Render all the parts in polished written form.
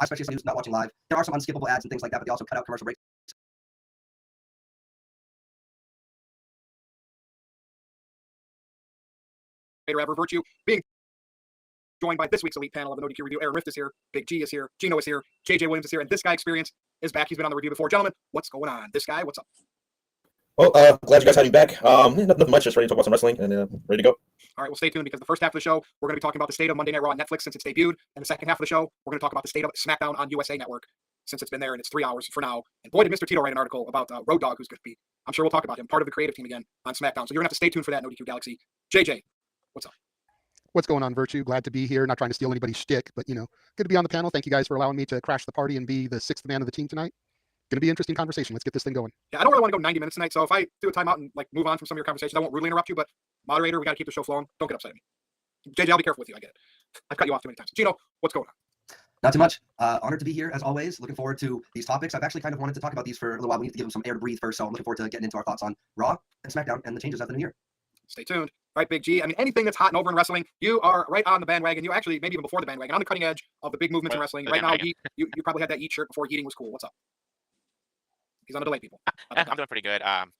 especially as someone who's not watching live. There are some unskippable ads and things like that, but they also cut out commercial breaks. Ever Virtue, being joined by this week's elite panel of the Nodq review. Aaron Rift is here, Big G is here, Gino is here, JJ Williams is here, and this guy Experience is back. He's been on the review before. Gentlemen, what's going on? This guy, what's up? Well, glad you guys had me back. Nothing much, just ready to talk about some wrestling and ready to go. All right, well, stay tuned because the first half of the show, we're going to be talking about the state of Monday Night Raw on Netflix since it's debuted. And the second half of the show, we're going to talk about the state of SmackDown on USA Network since it's been there and it's 3 hours for now. And boy, did Mr. Tito write an article about Road Dogg, who's going to be, I'm sure we'll talk about him, part of the creative team again on SmackDown. So you're going to have to stay tuned for that, Nodq Galaxy. JJ, what's up? What's going on, Virtue? Glad to be here. Not trying to steal anybody's shtick, but, good to be on the panel. Thank you guys for allowing me to crash the party and be the sixth man of the team tonight. Going to be an interesting conversation. Let's get this thing going. Yeah, I don't really want to go 90 minutes tonight, so if I do a timeout and move on from some of your conversations, I won't really interrupt you, but moderator, we got to keep the show flowing. Don't get upset at me. JJ, I'll be careful with you. I get it. I've cut you off too many times. Gino, what's going on? Not too much. Honored to be here, as always. Looking forward to these topics. I've actually kind of wanted to talk about these for a little while. We need to give them some air to breathe first, so I'm looking forward to getting into our thoughts on Raw and SmackDown and the changes after the new year. Stay tuned. All right, Big G. I mean, anything that's hot and over in wrestling, you are right on the bandwagon. You actually, maybe even before the bandwagon, on the cutting edge of the big movements in wrestling. Right now, you probably had that Eat shirt before eating was cool. What's up? He's on a delay, people. I'm doing pretty good. I'm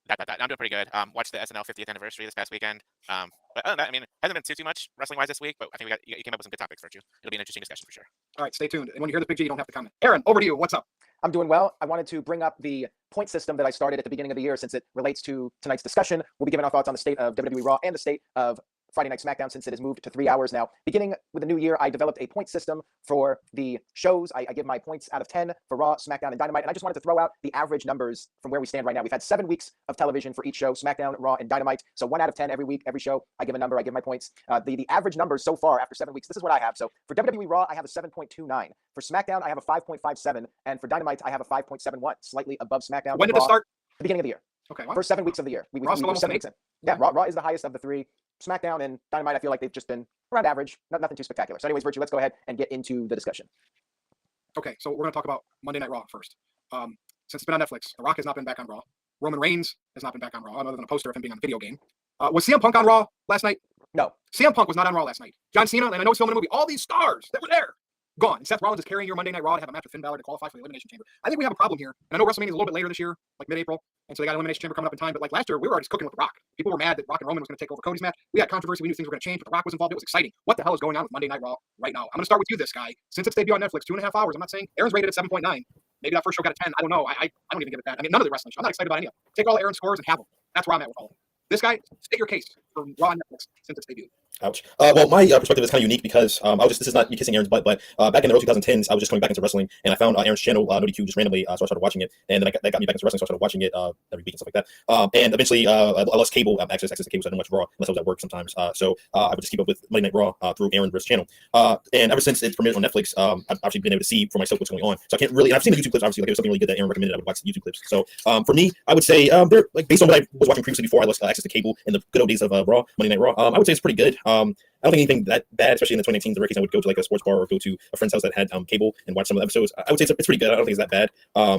doing pretty good. Watched the SNL 50th anniversary this past weekend. But other than that, I mean, hasn't been too much wrestling-wise this week, but I think you came up with some good topics, Virtue. It'll be an interesting discussion for sure. All right, stay tuned. And when you hear the Big G, you don't have to comment. Aaron, over to you. What's up? I'm doing well. I wanted to bring up the point system that I started at the beginning of the year since it relates to tonight's discussion. We'll be giving our thoughts on the state of WWE Raw and the state of Friday Night SmackDown since it has moved to 3 hours now. Beginning with the new year, I developed a point system for the shows. I give my points out of 10 for Raw, SmackDown, and Dynamite. And I just wanted to throw out the average numbers from where we stand right now. We've had 7 weeks of television for each show, SmackDown, Raw, and Dynamite. So 1 out of 10 every week, every show. I give a number, I give my points. The average numbers so far after 7 weeks, this is what I have. So for WWE Raw, I have a 7.29. For SmackDown, I have a 5.57. And for Dynamite, I have a 5.71, slightly above SmackDown. When did this start? The beginning of the year. Okay. First 7 weeks of the year. Raw's still almost 7 weeks in. Yeah, Raw is the highest of the three. SmackDown and Dynamite, I feel like they've just been around average, nothing too spectacular. So anyways, Virtue, let's go ahead and get into the discussion. Okay, so we're going to talk about Monday Night Raw first. Since it's been on Netflix, The Rock has not been back on Raw. Roman Reigns has not been back on Raw, other than a poster of him being on a video game. Was CM Punk on Raw last night? No. CM Punk was not on Raw last night. John Cena, and I know he's filming a movie, all these stars that were there, gone. And Seth Rollins is carrying your Monday Night Raw to have a match with Finn Balor to qualify for the Elimination Chamber. I think we have a problem here. And I know WrestleMania is a little bit later this year, like mid-April, and so they got Elimination Chamber coming up in time. But like last year, we were already cooking with The Rock. People were mad that Rock and Roman was going to take over Cody's match. We had controversy. We knew things were going to change, but The Rock was involved. It was exciting. What the hell is going on with Monday Night Raw right now? I'm going to start with you, this guy. Since its debut on Netflix, 2.5 hours. I'm not saying Aaron's rated at 7.9. Maybe that first show got a 10. I don't know. I don't even give it that. I mean, none of the wrestling show. I'm not excited about any of them. Take all Aaron's scores and have them. That's where I'm at with all of them. This guy, state your case for Raw on Netflix since its debut. Ouch. Well, my perspective is kind of unique because this is not me kissing Aaron's butt, but back in the early 2010s, I was just coming back into wrestling, and I found Aaron's channel, Nodq, just randomly, so I started watching it, and then that got me back into wrestling, so I started watching it every week and stuff like that. And eventually, I lost cable access to cable, so I didn't watch Raw unless I was at work sometimes. So I would just keep up with Monday Night Raw through Aaron Rift's channel. And ever since it's premiered on Netflix, I've actually been able to see for myself what's going on. So I can't really, and I've seen the YouTube clips, obviously, like if it was something really good that Aaron recommended, I would watch the YouTube clips. So for me, I would say they're like based on what I was watching previously before I lost access to cable in the good old days of Raw, Monday Night Raw. I would say it's pretty good. I don't think anything that bad, especially in the 2019s. The Rickies, I would go to like a sports bar or go to a friend's house that had cable and watch some of the episodes. I would say it's pretty good. I don't think it's that bad.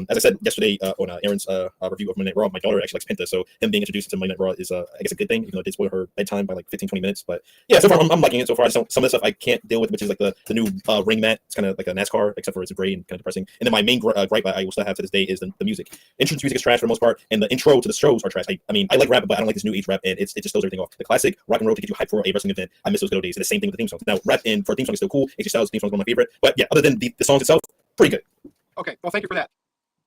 As I said yesterday on Aaron's review of Monday Night Raw, my daughter actually likes Penta, so him being introduced to Monday Night Raw is, I guess, a good thing, even though it did spoil her bedtime by like 15, 20 minutes. But yeah, so far I'm liking it so far. Some of the stuff I can't deal with, which is like the new ring mat. It's kind of like a NASCAR, except for it's gray and kind of depressing. And then my main gripe I will still have to this day is the music. Entrance music is trash for the most part, and the intro to the shows are trash. I mean, I like rap, but I don't like this new age rap, and it just throws everything off. The classic rock and roll to get you hyped for a wrestling event. I miss those good old days. And the same thing with the theme songs. Now, rap in for a theme song is still cool. AJ Styles' theme song is one of my favorite. But yeah, other than the songs itself, pretty good. Okay, well, thank you for that.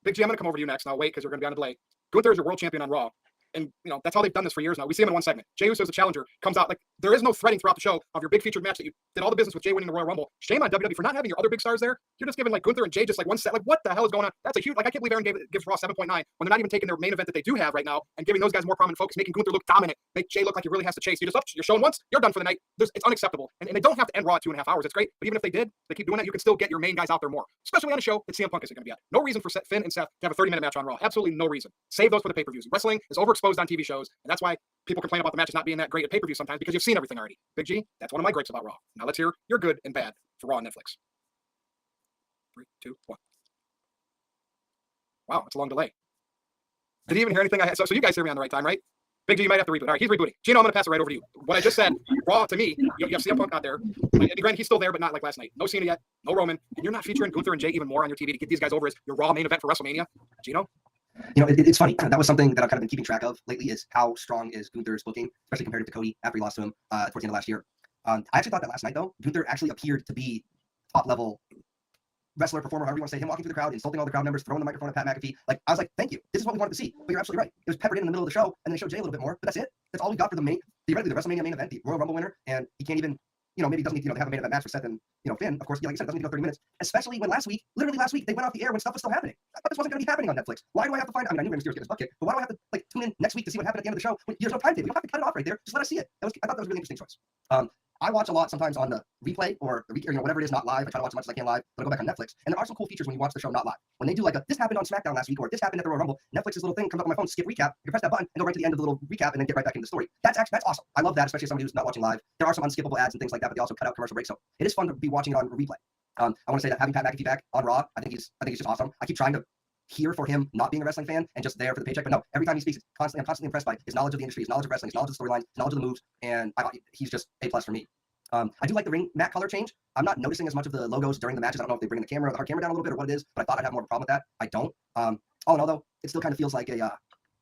Big G, I'm going to come over to you next. Now, wait, because you're going to be on a delay. Gunther is your world champion on Raw. And, that's how they've done this for years now. We see him in one segment. Jey Uso as a challenger comes out. Like, there is no threading throughout the show of your big featured match that you did all the business with Jey winning the Royal Rumble. Shame on WWE for not having your other big stars there. You're just giving, like, Gunther and Jey just, like, one set. Like, what the hell is going on? That's a huge, like, I can't believe Aaron gives Raw 7.9 when they're not even taking their main event that they do have right now and giving those guys more prominent focus, making Gunther look dominant, make Jey look like he really has to chase. You're showing once, you're done for the night. It's unacceptable. And they don't have to end Raw at 2.5 hours. It's great. But even if they did, they keep doing that, you can still get your main guys out there more. Especially on a show that CM Punk isn't going to be at. No reason for Finn and Seth to have a 30-minute match on Raw. Absolutely no reason. Save those for the pay-per-views. Wrestling is overexposed on TV shows, and that's why people complain about the matches not being that great at pay-per-view sometimes because you've seen everything already. Big G, that's one of my gripes about Raw. Now let's hear your good and bad for Raw on Netflix. 3, 2, 1. Wow, it's a long delay. Did you even hear anything I had? So you guys hear me on the right time, right? Big G, you might have to reboot. All right, he's rebooting. Gino, I'm going to pass it right over to you. What I just said, Raw to me, you have CM Punk not there. And granted, he's still there, but not like last night. No Cena yet, no Roman, and you're not featuring Gunther and Jay even more on your TV to get these guys over as your Raw main event for WrestleMania. Gino? It's funny. That was something that I've kind of been keeping track of lately is how strong is Gunther's booking, especially compared to Cody after he lost to him towards the end of last year. I actually thought that last night, though, Gunther actually appeared to be top-level wrestler, performer, however you want to say, him walking through the crowd, insulting all the crowd members, throwing the microphone at Pat McAfee. Like, I was like, thank you. This is what we wanted to see. But you're absolutely right. It was peppered in the middle of the show, and then they showed Jay a little bit more, but that's it. That's all we got for the theoretically, the WrestleMania main event, the Royal Rumble winner, and he can't even, maybe he doesn't need to, have a main event match for Seth and, Finn. Of course, like I said, it doesn't need to go 30 minutes, especially when literally last week, they went off the air when stuff was still happening. I thought this wasn't going to be happening on Netflix. Why do I have to find, I knew Rey Mysterio was getting his butt kicked, but why do I have to, tune in next week to see what happened at the end of the show? When there's no timetable. You don't have to cut it off right there. Just let us see it. I thought that was a really interesting choice. I watch a lot sometimes on the replay or whatever it is, not live. I try to watch as much as I can live, but I go back on Netflix. And there are some cool features when you watch the show not live. When they do this happened on SmackDown last week, or this happened at the Royal Rumble, Netflix's little thing comes up on my phone, skip recap. You press that button and go right to the end of the little recap and then get right back into the story. That's awesome. I love that, especially as somebody who's not watching live. There are some unskippable ads and things like that, but they also cut out commercial breaks. So it is fun to be watching it on replay. I want to say that having Pat McAfee back on Raw, I think he's just awesome. I keep trying to here for him not being a wrestling fan and just there for the paycheck. But no, every time he speaks, I'm constantly impressed by his knowledge of the industry, his knowledge of wrestling, his knowledge of the storylines, his knowledge of the moves, and he's just A+ for me. I do like the ring mat color change. I'm not noticing as much of the logos during the matches. I don't know if they bring the hard camera down a little bit or what it is, but I thought I'd have more of a problem with that. I don't. All in all, though, it still kind of feels like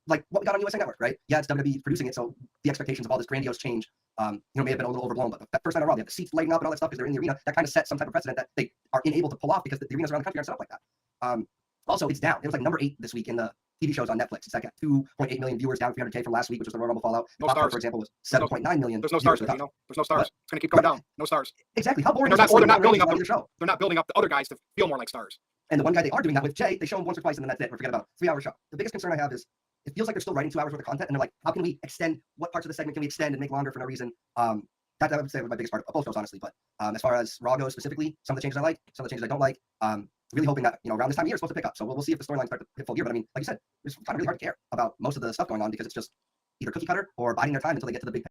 like what we got on USA Network, right? Yeah, it's WWE producing it, so the expectations of all this grandiose change, may have been a little overblown. But that first night on Raw, they have the seats lighting up and all that stuff because they're in the arena. That kind of sets some type of precedent that they are unable to pull off because the arenas around the country aren't set up like that. Also, it's down. It was like number 8 this week in the TV shows on Netflix. It's like 2.8 million viewers, down 300K from last week, which was the Royal Rumble Fallout. No Top stars. for example, was 7.9 million. There's no stars. There's no stars. It's going to keep going down. No stars. Exactly. How boring they're is not building up the show? They're not building up the other guys to feel more like stars. And the one guy they are doing that with, Jay, they show him once or twice and then that's it. We forget about a 3-hour show. The biggest concern I have is it feels like they're still writing 2 hours worth of content and they're like, how can we extend, what parts of the segment can we extend and make longer for no reason? That I would say was my biggest part of both shows, honestly. But as far as Raw goes specifically, some of the changes I like, some of the changes I don't like. Really hoping that around this time of year it's supposed to pick up. So we'll see if the storylines start to hit full gear. But I mean, like you said, it's kind of really hard to care about most of the stuff going on because it's just either cookie cutter or biding their time until they get to the big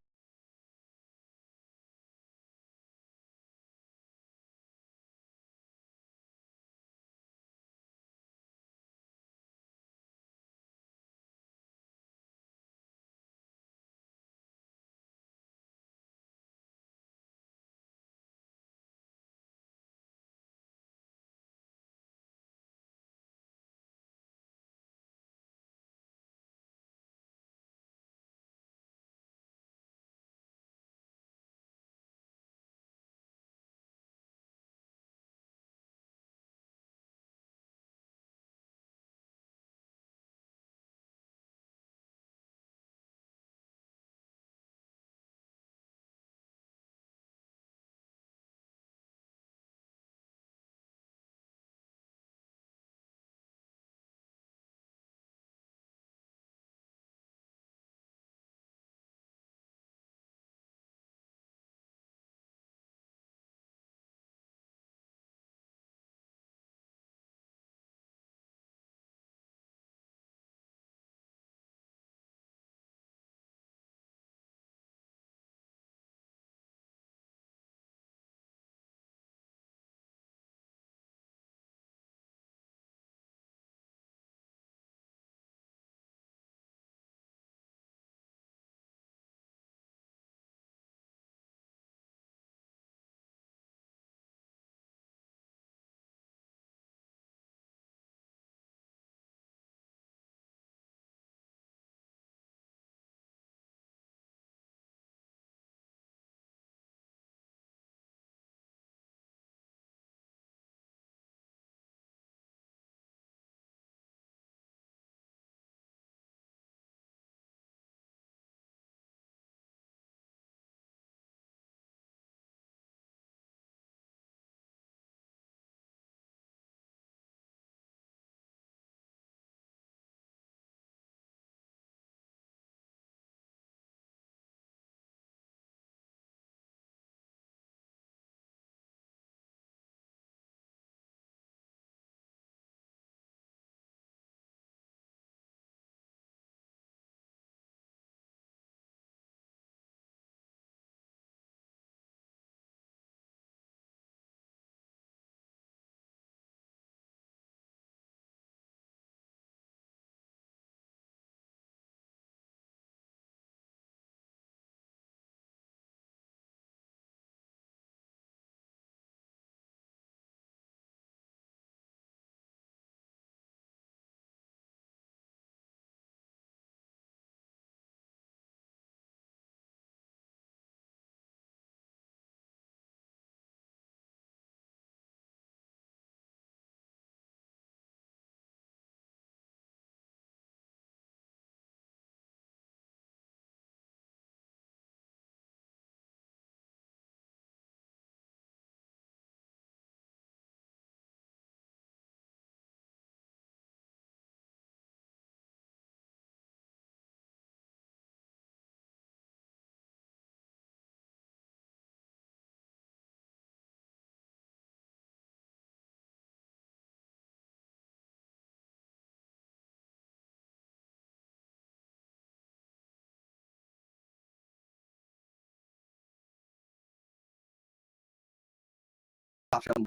show and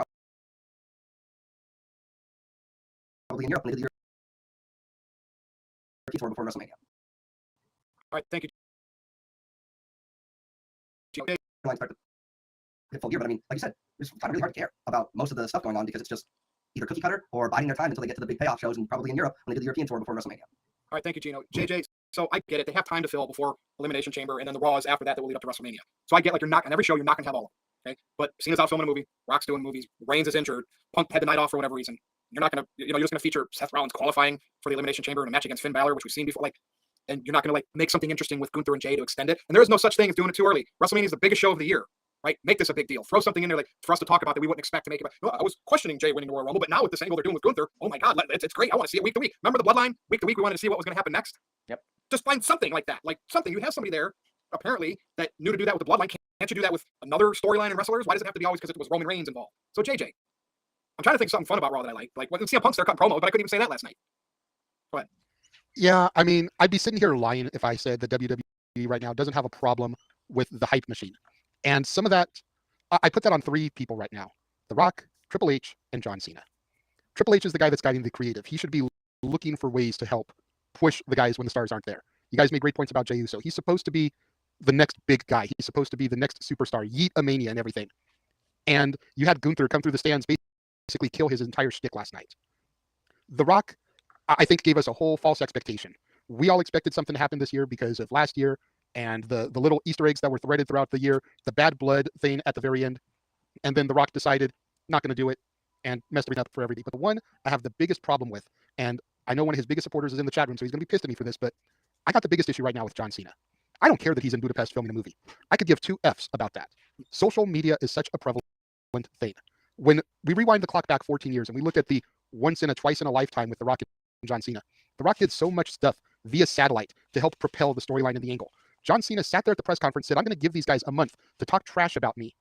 probably in Europe when they do the European tour before WrestleMania. All right, thank you. Okay. Start to get full gear, but I mean, like you said, it's kind of really hard to care about most of the stuff going on because it's just either cookie cutter or biding their time until they get to the big payoff shows and probably in Europe when they do the European tour before WrestleMania. All right, thank you, Gino. JJ, so I get it. They have time to fill before Elimination Chamber, and then the Raw is after that will lead up to WrestleMania. So I get like you're not on every show, you're not gonna have all of them. Okay, but Cena's out filming a movie, Rock's doing movies, Reigns is injured, Punk had the night off for whatever reason. You're not gonna, you're just gonna feature Seth Rollins qualifying for the Elimination Chamber in a match against Finn Balor, which we've seen before. Like, and you're not gonna like make something interesting with Gunther and Jay to extend it. And there is no such thing as doing it too early. WrestleMania is the biggest show of the year. Right? Make this a big deal. Throw something in there like for us to talk about that we wouldn't expect to make it. Well, I was questioning Jay winning the Royal Rumble, but now with this angle they're doing with Gunther, oh my God, it's great. I want to see it week to week. Remember the Bloodline? Week to week, we wanted to see what was going to happen next. Yep. Just find something like that. Like something. You have somebody there, apparently, that knew to do that with the Bloodline. Can't you do that with another storyline and wrestlers? Why does it have to be always because it was Roman Reigns involved? So JJ, I'm trying to think of something fun about Raw that I like. Like when CM Punk's there cutting promo, but I couldn't even say that last night. Go ahead. Yeah, I mean, I'd be sitting here lying if I said that WWE right now doesn't have a problem with the hype machine. And some of that, I put that on 3 people right now: The Rock, Triple H, and John Cena. Triple H is the guy that's guiding the creative. He should be looking for ways to help push the guys when the stars aren't there. You guys made great points about Jey Uso. He's supposed to be the next big guy. He's supposed to be the next superstar, yeet a mania and everything. And you had Gunther come through the stands, basically kill his entire shtick last night. The Rock, I think, gave us a whole false expectation. We all expected something to happen this year because of last year and the little Easter eggs that were threaded throughout the year, the bad blood thing at the very end. And then The Rock decided not going to do it and messed everything up for everybody. But the one I have the biggest problem with, and I know one of his biggest supporters is in the chat room, so he's going to be pissed at me for this, but I got the biggest issue right now with John Cena. I don't care that he's in Budapest filming a movie. I could give 2 Fs about that. Social media is such a prevalent thing. When we rewind the clock back 14 years and we look at the once in a twice in a lifetime with The Rock and John Cena, The Rock did so much stuff via satellite to help propel the storyline and the angle. John Cena sat there at the press conference, said, I'm going to give these guys a month to talk trash about me.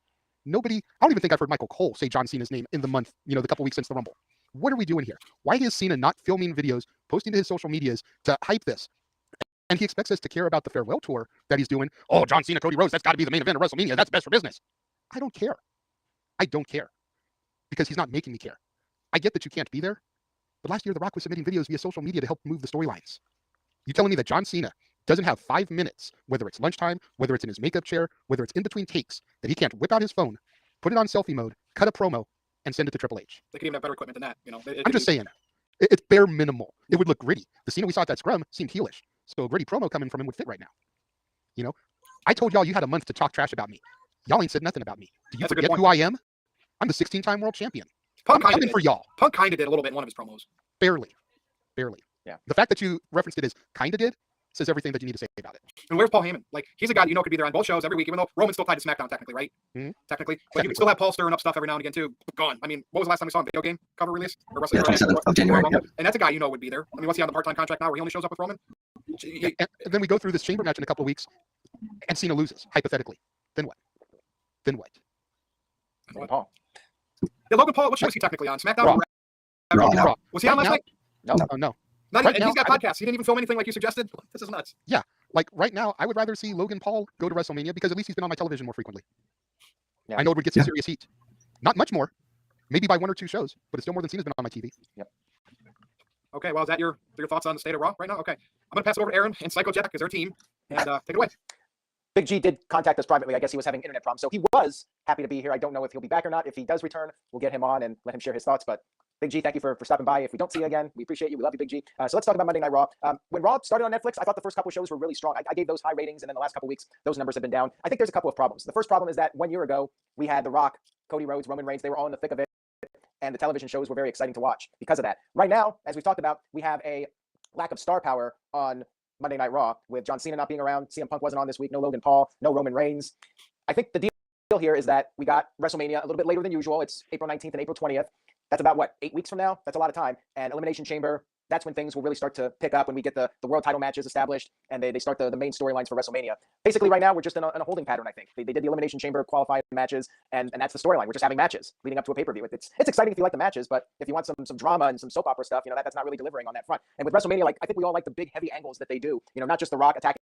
Nobody, I don't even think I've heard Michael Cole say John Cena's name in the month, the couple weeks since the Rumble. What are we doing here? Why is Cena not filming videos, posting to his social medias to hype this? And he expects us to care about the farewell tour that he's doing. Oh, John Cena, Cody Rhodes, that's got to be the main event of WrestleMania. That's best for business. I don't care. I don't care. Because he's not making me care. I get that you can't be there. But last year, The Rock was submitting videos via social media to help move the storylines. You telling me that John Cena doesn't have 5 minutes, whether it's lunchtime, whether it's in his makeup chair, whether it's in between takes, that he can't whip out his phone, put it on selfie mode, cut a promo, and send it to Triple H? They could even have better equipment than that. I'm just saying, it's bare minimal. It would look gritty. The Cena we saw at that scrum seemed heelish. So a gritty promo coming from him would fit right now. I told y'all you had a month to talk trash about me. Y'all ain't said nothing about me. Do you forget who I am? I'm the 16-time world champion. Punk I'm coming for y'all. Punk kind of did a little bit in one of his promos. Barely. Yeah. The fact that you referenced it as kinda did says everything that you need to say about it. And where's Paul Heyman? Like, he's a guy could be there on both shows every week, even though Roman's still tied to SmackDown technically, right? Mm-hmm. Technically. But you can still have Paul stirring up stuff every now and again, too. Gone. I mean, what was the last time we saw him? Video game cover release? Or Yeah, 27th of January. Rumble? And that's a guy would be there. I mean, what's he on the part-time contract now where he only shows up with Roman? And then we go through this chamber match in a couple of weeks, and Cena loses, hypothetically. Then what? Logan Paul. Yeah, Logan Paul, what show was he technically on? SmackDown? Raw. Or Raw. Was he on last night? No. No. Not Right even, now, he's got podcasts. He didn't even film anything like you suggested. This is nuts. Like right now, I would rather see Logan Paul go to WrestleMania because at least he's been on my television more frequently. Yeah. I know it would get some serious heat. Not much more. Maybe by 1 or 2 shows, but it's still more than Cena's been on my TV. Okay, well, is that your thoughts on the state of Raw right now? Okay. I'm going to pass it over to Aaron and Psycho Jack as their team. And take it away. Big G did contact us privately. I guess he was having internet problems. So he was happy to be here. I don't know if he'll be back or not. If he does return, we'll get him on and let him share his thoughts. But Big G, thank you for stopping by. If we don't see you again, we appreciate you. We love you, Big G. So let's talk about Monday Night Raw. When Raw started on Netflix, I thought the first couple of shows were really strong. I gave those high ratings, and then the last couple of weeks, those numbers have been down. I think there's a couple of problems. The first problem is that 1 year ago, we had The Rock, Cody Rhodes, Roman Reigns. They were all in the thick of it, and the television shows were very exciting to watch because of that. Right now, as we've talked about, we have a lack of star power on Monday Night Raw with John Cena not being around. CM Punk wasn't on this week. No Logan Paul. No Roman Reigns. I think the deal here is that we got WrestleMania a little bit later than usual. It's April 19th and April 20th. That's about, 8 weeks from now? That's a lot of time. And Elimination Chamber, that's when things will really start to pick up, when we get the world title matches established and they start the main storylines for WrestleMania. Basically, right now, we're just in a holding pattern, I think. They did the Elimination Chamber qualifying matches, and that's the storyline. We're just having matches leading up to a pay-per-view. It's exciting if you like the matches, but if you want some drama and some soap opera stuff, that's not really delivering on that front. And with WrestleMania, I think we all like the big, heavy angles that they do. Not just The Rock attacking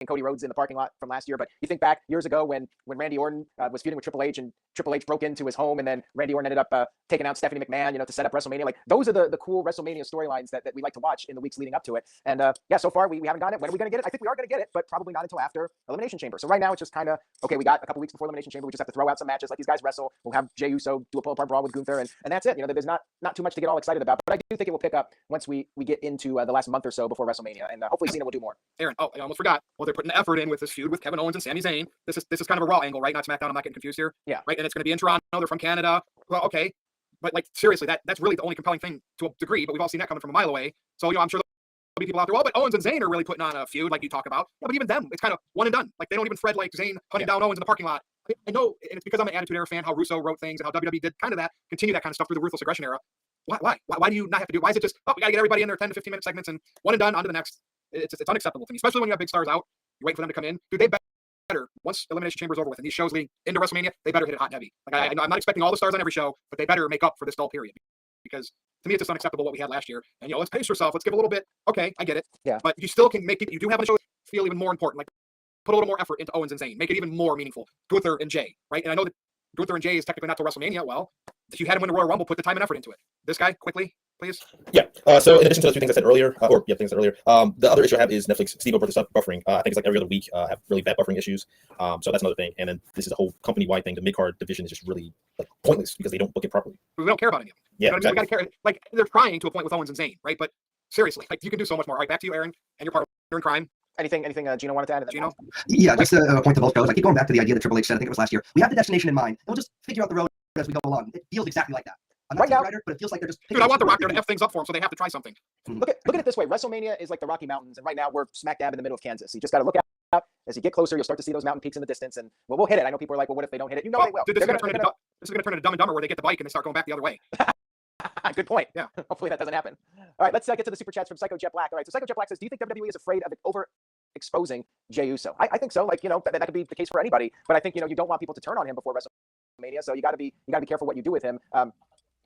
Cody Rhodes in the parking lot from last year, but you think back years ago when Randy Orton was feuding with Triple H and Triple H broke into his home, and then Randy Orton ended up taking out Stephanie McMahon, to set up WrestleMania. Like, those are the cool WrestleMania storylines that we like to watch in the weeks leading up to it. And yeah, so far we haven't gotten it. When are we going to get it? I think we are going to get it, but probably not until after Elimination Chamber. So right now it's just kind of, okay, we got a couple weeks before Elimination Chamber. We just have to throw out some matches, let these guys wrestle. We'll have Jey Uso do a pull-apart brawl with Gunther, and that's it. There's not too much to get all excited about, but I do think it will pick up once we get into the last month or so before WrestleMania, and hopefully Cena will do more. Aaron, I almost forgot. Well, they're putting the effort in with this feud with Kevin Owens and Sami Zayn. This is kind of a Raw angle, right? Not SmackDown. I'm not getting confused here. Yeah. Right. And it's going to be in Toronto. They're from Canada. Well, okay. But like, seriously, that's really the only compelling thing to a degree. But we've all seen that coming from a mile away. So I'm sure there'll be people out there. Well, but Owens and Zayn are really putting on a feud, like you talk about. Yeah, but even them, it's kind of one and done. Like, they don't even thread like Zayn hunting down Owens in the parking lot. I know, and it's because I'm an Attitude Era fan. How Russo wrote things and how WWE did kind of that, continue that kind of stuff through the Ruthless Aggression era. Why do you not have to do? Why is it just, we got to get everybody in their 10 to 15 minute segments and one and done, on to the next? It's unacceptable to me, especially when you have big stars out. You wait for them to come in. Dude, they better, once Elimination Chamber's over with and these shows leading into WrestleMania, they better hit it hot and heavy. Like, I'm not expecting all the stars on every show, but they better make up for this dull period, because to me it's just unacceptable what we had last year. And let's pace yourself. Let's give a little bit. Okay, I get it. Yeah. But you still can make people you do have on the show feel even more important. Like, put a little more effort into Owens and Zayn. Make it even more meaningful. Gunther and Jey, right? And I know that Gunther and Jey is technically not till WrestleMania. Well, if you had him win the Royal Rumble, put the time and effort into it. This guy, quickly, please. Yeah. So in addition to those two things I said earlier, the other issue I have is Netflix. Steve brought this up, buffering. I think it's like every other week have really bad buffering issues. So that's another thing. And then this is a whole company-wide thing. The mid-card division is just really like pointless because they don't book it properly. We don't care about any of them. Yeah, exactly. We got to care. Like, they're trying to a point with Owens and Zayn, right? But seriously, like, you can do so much more. All right, back to you, Aaron, and your partner in crime. Anything Gino wanted to add to that? Gino? Yeah, just a point to both shows. I keep going back to the idea that Triple H said, I think it was last year. We have the destination in mind, and we'll just figure out the road as we go along. It feels exactly like that. I'm not a writer, but it feels like they're just. Dude, I want The Rock there to F things up for him, so they have to try something. Look at it this way. WrestleMania is like the Rocky Mountains, and right now we're smack dab in the middle of Kansas. You just got to look out. As you get closer, you'll start to see those mountain peaks in the distance, and we'll hit it. I know people are like, well, what if they don't hit it? They will. Dude, this is going to turn into Dumb and Dumber, where they get the bike and they start going back the other way. Good point. Yeah. Hopefully that doesn't happen. All right, let's get to the super chats from Psycho Jet Black. All right, so Psycho Jet Black says, do you think WWE is afraid of overexposing Jey Uso? I think so. Like, that could be the case for anybody, but I think, you don't want people to turn on him before WrestleMania, so you got to be careful what you do with him.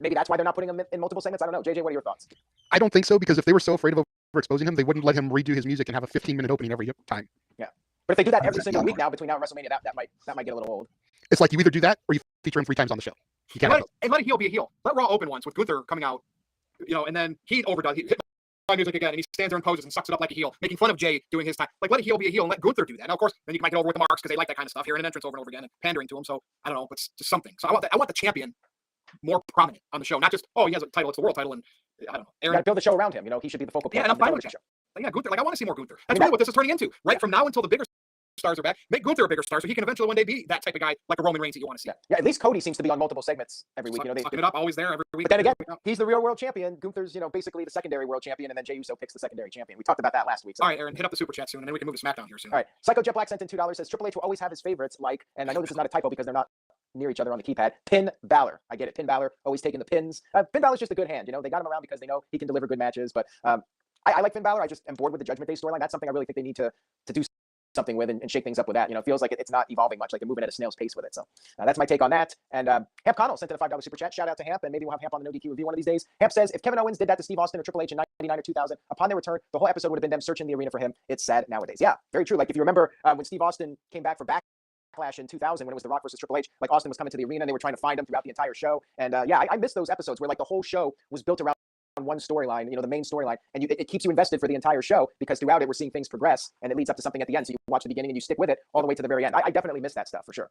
Maybe that's why they're not putting him in multiple segments. I don't know. JJ, what are your thoughts? I don't think so, because if they were so afraid of overexposing him, they wouldn't let him redo his music and have a 15-minute opening every time. Yeah. But if they do that every single week now between now and WrestleMania, that might get a little old. It's like you either do that or you feature him 3 times on the show. You can't let a heel be a heel. Let Raw open once with Gunther coming out, and then he overdoes. He hit my music again, and he stands there and poses and sucks it up like a heel, making fun of Jey doing his time. Like, let a heel be a heel and let Gunther do that. Now, of course, then you might get over with the marks because they like that kind of stuff, here in an entrance over and over again and pandering to him. So I don't know, but it's just something. So I want the champion more prominent on the show, not just, he has a title, it's the world title, and I don't know. Aaron, you gotta build the show around him. He should be the focal point. Yeah, and I'm fine with that. Yeah, Gunther. Like, I want to see more Gunther. That's really what this is turning into, right? From now until the bigger stars are back, make Gunther a bigger star so he can eventually one day be that type of guy, like a Roman Reigns that you want to see. Yeah, at least Cody seems to be on multiple segments every week. Sucking it up, always there every week. But then again, he's the real world champion. Gunther's, basically the secondary world champion, and then Jey Uso picks the secondary champion. We talked about that last week. So. All right, Aaron, hit up the super chat soon, and then we can move to SmackDown here soon. All right, Psycho Jet Black sent in $2. Says Triple H will always have his favorites, like, and I know this is not a typo because they're not near each other on the keypad. Finn Balor. I get it. Finn Balor always taking the pins. Finn Balor's just a good hand. They got him around because they know he can deliver good matches. But I like Finn Balor. I just am bored with the Judgment Day storyline. That's something I really think they need to do something with and shake things up with that. It feels like it's not evolving much, like they're moving at a snail's pace with it. So that's my take on that. And Hamp Connell sent in a $5 super chat. Shout out to Hamp, and maybe we'll have Hamp on the Nodq review one of these days. Hamp says, if Kevin Owens did that to Steve Austin or Triple H in 99 or 2000, upon their return, the whole episode would have been them searching the arena for him. It's sad nowadays. Yeah, very true. Like, if you remember when Steve Austin came back for Backlash in 2000, when it was The Rock versus Triple H, like, Austin was coming to the arena and they were trying to find him throughout the entire show. And I miss those episodes where, like, the whole show was built around one storyline, the main storyline, and it keeps you invested for the entire show, because throughout it we're seeing things progress and it leads up to something at the end, so you watch the beginning and you stick with it all the way to the very end. I definitely miss that stuff for sure.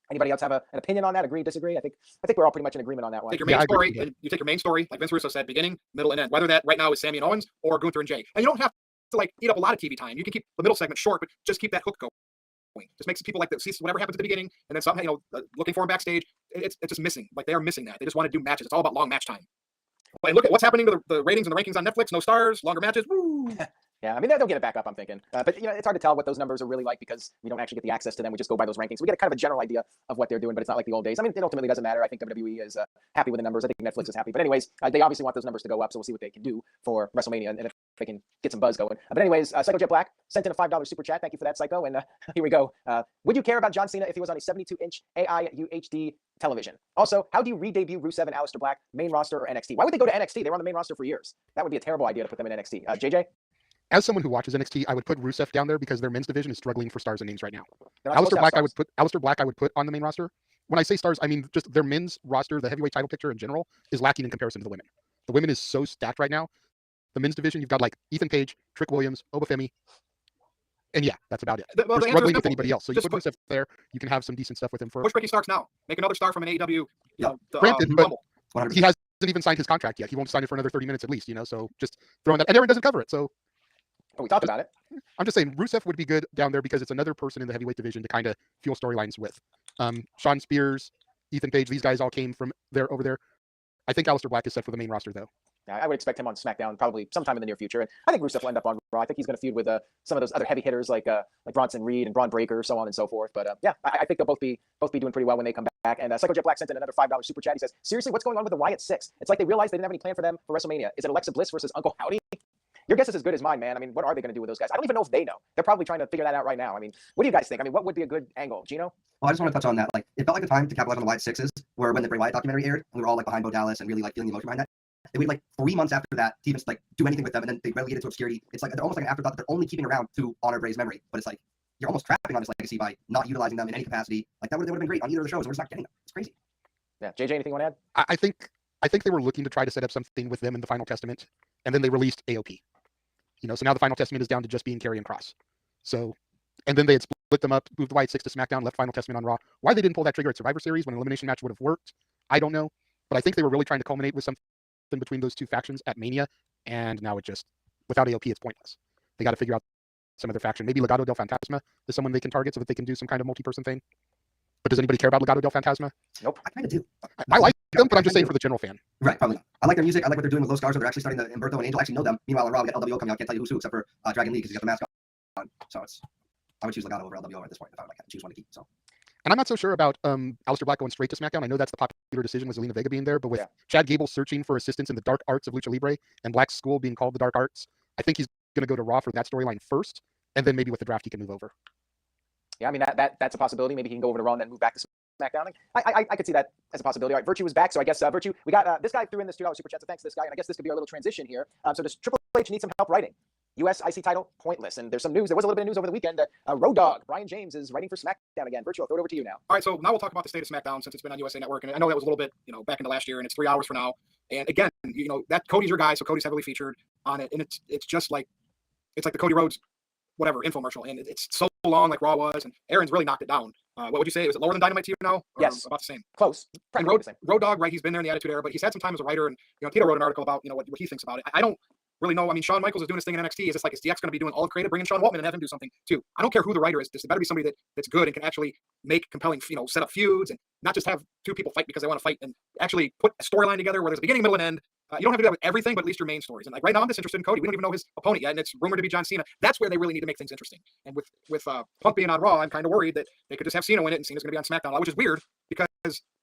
Anybody else have an opinion on that? Agree, disagree? I think we're all pretty much in agreement on that one. Take your main story, and you take your main story, like Vince Russo said, beginning, middle, and end. Whether that right now is Sami and Owens or Gunther and Jey, and you don't have to like eat up a lot of TV time. You can keep the middle segment short, but just keep that hook going. Just makes people like see whatever happens at the beginning, and then something, looking for him backstage. It's just missing. Like, they are missing that. They just want to do matches. It's all about long match time. And look at what's happening to the ratings and the rankings on Netflix. No stars, longer matches. Woo! Yeah, I mean, they'll get it back up, I'm thinking. But it's hard to tell what those numbers are really like because we don't actually get the access to them. We just go by those rankings. We get a kind of a general idea of what they're doing, but it's not like the old days. I mean, it ultimately doesn't matter. I think WWE is happy with the numbers. I think Netflix is happy. But anyways, they obviously want those numbers to go up, so we'll see what they can do for WrestleMania and if they can get some buzz going. But anyways, Psycho Jet Black sent in a $5 super chat. Thank you for that, Psycho. And here we go. Would you care about John Cena if he was on a 72-inch AI UHD television? Also, how do you re-debut Rusev and Aleister Black, main roster or NXT? Why would they go to NXT? They were on the main roster for years. That would be a terrible idea to put them in NXT. JJ? as someone who watches NXT, I would put Rusev down there because their men's division is struggling for stars and names right now. They're not supposed to have Aleister Black I would put on the main roster. When I say stars, I mean just their men's roster, the heavyweight title picture in general, is lacking in comparison to the women. The women is so stacked right now. The men's division, you've got like Ethan Page, Trick Williams, Well, Obafemi, and yeah, that's about it. the You're answer is struggling with simple. anybody else. So you Just put Rusev there, you can have some decent stuff with him for. Push Ricky Starks now. Make another star from an AEW. You know, the, Granted, but Rumble. 100%. he hasn't even signed his contract yet. He won't sign it for another 30 minutes at least, so just throwing that. And Aaron doesn't cover it. So But we talked about it. I'm just saying Rusev would be good down there because it's another person in the heavyweight division to kind of fuel storylines with. Sean Spears, Ethan Page, these guys all came from there over there. I think Aleister Black is set for the main roster though. Yeah, I would expect him on SmackDown probably sometime in the near future, and I think Rusev will end up on Raw. I think he's going to feud with some of those other heavy hitters like Bronson Reed and Braun Breaker, so on and so forth. But yeah, I think they'll both be doing pretty well when they come back. And Psycho Jet Black sent in another $5 super chat. He says, "Seriously, what's going on with the Wyatt Six? It's like they realized they didn't have any plan for them for WrestleMania. Is it Alexa Bliss versus Uncle Howdy?" Your guess is as good as mine, man. I mean, what are they going to do with those guys? I don't even know if they know. They're probably trying to figure that out right now. I mean, what do you guys think? I mean, what would be a good angle, Gino? Well, I just want to touch on that. Like, it felt like a time to capitalize on the Wyatt Sixes, where when the Bray Wyatt documentary aired, and we were all like behind Bo Dallas and really like feeling the emotion behind that. They waited like 3 months after that to even like do anything with them, and then they relegated to obscurity. It's like they're almost like an afterthought that they're only keeping around to honor Bray's memory. But it's like you're almost trapping on his legacy by not utilizing them in any capacity. Like they would have been great on either of the shows, and we're just not getting them. It's crazy. Yeah, JJ, anything you want to add? I think they were looking to try to set up something with them in the Final Testament, and then they released AOP. So now the Final Testament is down to just being Karrion Kross. So, and then they had split them up, moved the Wyatt Six to SmackDown, left Final Testament on Raw. Why they didn't pull that trigger at Survivor Series when an elimination match would have worked, I don't know. But I think they were really trying to culminate with something between those two factions at Mania, and now it just, without AOP, it's pointless. They got to figure out some other faction. Maybe Legado del Fantasma is someone they can target so that they can do some kind of multi-person thing. But does anybody care about Legado del Fantasma? Nope. I kind of do. I like them, but I'm just saying for the general fan. Right, probably not. I like their music. I like what they're doing with Los Stars. They're actually starting to Umberto and Angel. I actually know them. Meanwhile, on Raw, we got LWO coming out. I can't tell you who's who except for Dragon Lee because he's got the mask on. So I would choose Legado over LWO at this point if I had to choose one to keep. So. And I'm not so sure about Aleister Black going straight to SmackDown. I know that's the popular decision with Zelina Vega being there, but with Chad Gable searching for assistance in the dark arts of Lucha Libre and Black's school being called the Dark Arts, I think he's going to go to Raw for that storyline first, and then maybe with the draft he can move over. Yeah, I mean that's a possibility. Maybe he can go over to Raw and then move back to SmackDown. I could see that as a possibility. All right, Virtue is back, so I guess Virtue, we got this guy threw in this $2 super chat, so thanks to this guy, and I guess this could be our little transition here. So does Triple H need some help writing? U.S. IC title pointless, and there's some news. There was a little bit of news over the weekend that Road Dogg Brian James is writing for SmackDown again. Virtue, I'll throw it over to you now. All right, so now we'll talk about the state of SmackDown since it's been on USA Network, and I know that was a little bit, back into last year, and it's 3 hours for now. And again, that Cody's your guy, so Cody's heavily featured on it, and it's just like it's like the Cody Rhodes whatever infomercial, and it's so long like Raw was, and Aaron's really knocked it down. What would you say? Is it lower than Dynamite to you now? Or yes, about the same. Close. And Road Dogg, right? He's been there in the Attitude Era, but he's had some time as a writer, and Tito wrote an article about what he thinks about it. I don't really know. I mean, Shawn Michaels is doing his thing in NXT. Is this like, is DX going to be doing all of creative? Bring in Sean Waltman and have him do something too. I don't care who the writer is. This better be somebody that's good and can actually make compelling, set up feuds and not just have two people fight because they want to fight, and actually put a storyline together where there's a beginning, middle, and end. You don't have to do that with everything, but at least your main stories. And like right now, I'm just interested in Cody. We don't even know his opponent yet, and it's rumored to be John Cena. That's where they really need to make things interesting. And with Punk being on Raw, I'm kind of worried that they could just have Cena win it, and Cena's going to be on SmackDown, which is weird because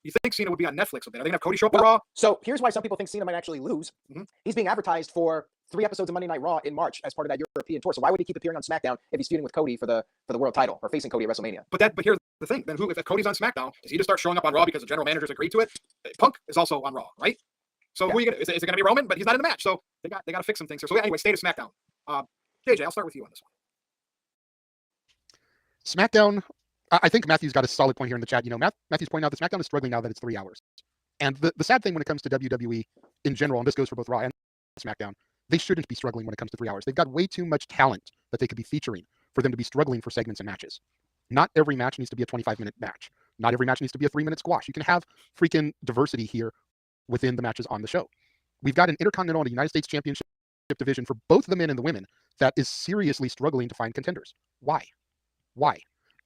you think Cena would be on Netflix with it. Are they going to have Cody show up on Raw? So here's why some people think Cena might actually lose. Mm-hmm. He's being advertised for 3 episodes of Monday Night Raw in March as part of that European tour. So why would he keep appearing on SmackDown if he's feuding with Cody for the world title or facing Cody at WrestleMania? But here's the thing. Then if Cody's on SmackDown, does he just start showing up on Raw because the general managers agreed to it? Punk is also on Raw, right? So who are you gonna? Is it going to be Roman? But he's not in the match, so they got to fix some things here. So anyway, state of SmackDown. JJ, I'll start with you on this one. SmackDown. I think Matthew's got a solid point here in the chat. Matthew's pointing out that SmackDown is struggling now that it's 3 hours. And the sad thing when it comes to WWE in general, and this goes for both Raw and SmackDown, they shouldn't be struggling when it comes to 3 hours. They've got way too much talent that they could be featuring for them to be struggling for segments and matches. Not every match needs to be a 25-minute match. Not every match needs to be a 3-minute squash. You can have freaking diversity here within the matches on the show. We've got an Intercontinental and a United States Championship division for both the men and the women that is seriously struggling to find contenders. Why?